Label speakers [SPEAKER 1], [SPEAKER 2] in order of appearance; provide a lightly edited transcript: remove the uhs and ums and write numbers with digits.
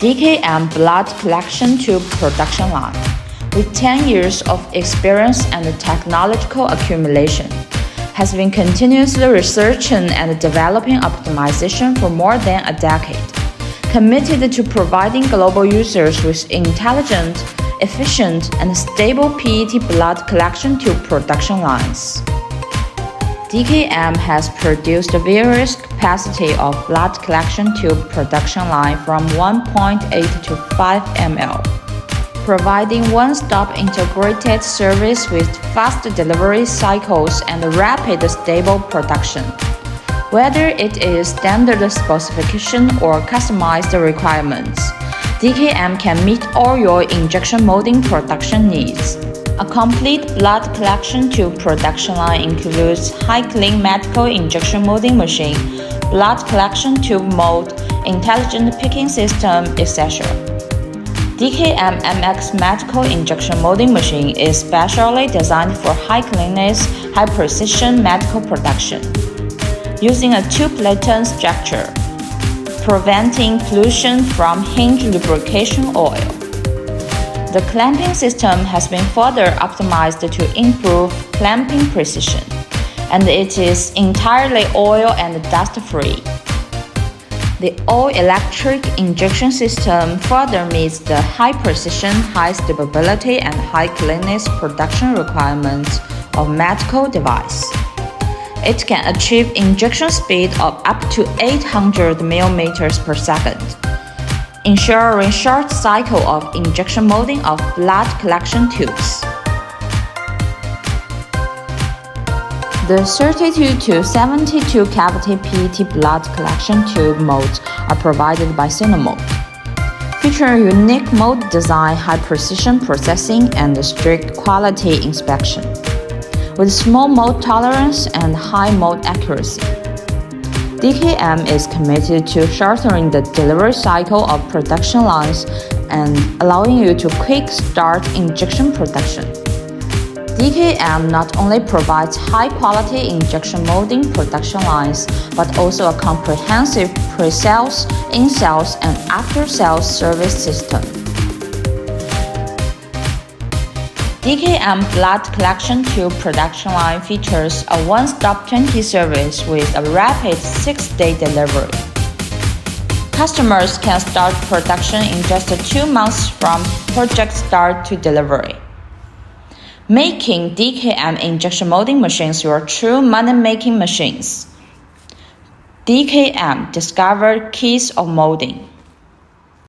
[SPEAKER 1] DKM blood collection tube production line. With 10 years of experience and technological accumulation, has been continuously researching and developing optimization for more than a decade, committed to providing global users with intelligent, efficient, and stable PET blood collection tube production lines. DKM has produced various capacity of blood collection tube production line from 1.8 to 5 ml, providing one-stop integrated service with fast delivery cycles and rapid stable production. Whether it is standard specification or customized requirements, DKM can meet all your injection molding production needs. A complete blood collection tube production line includes high-clean medical injection molding machine, blood collection tube mold, intelligent picking system, etc. DKM MX medical injection molding machine is specially designed for high cleanness, high precision medical production. Using a two-platen structure, preventing pollution from hinge lubrication oil. The clamping system has been further optimized to improve clamping precision, and it is entirely oil and dust-free. The all-electric injection system further meets the high precision, high stability, and high cleanness production requirements of medical device. It can achieve injection speed of up to 800 mm per second, ensuring short cycle of injection molding of blood collection tubes. The 32 to 72 cavity PET blood collection tube molds are provided by Cinemold, featuring unique mold design, high precision processing, and strict quality inspection, with small mold tolerance and high mold accuracy. DKM is committed to shortening the delivery cycle of production lines and allowing you to quick start injection production. DKM not only provides high-quality injection molding production lines, but also a comprehensive pre-sales, in-sales, and after-sales service system. DKM blood collection tube production line features a one-stop turnkey service with a rapid 6-day delivery. Customers can start production in just 2 months from project start to delivery, making DKM injection molding machines your true money-making machines. DKM discovered keys of molding.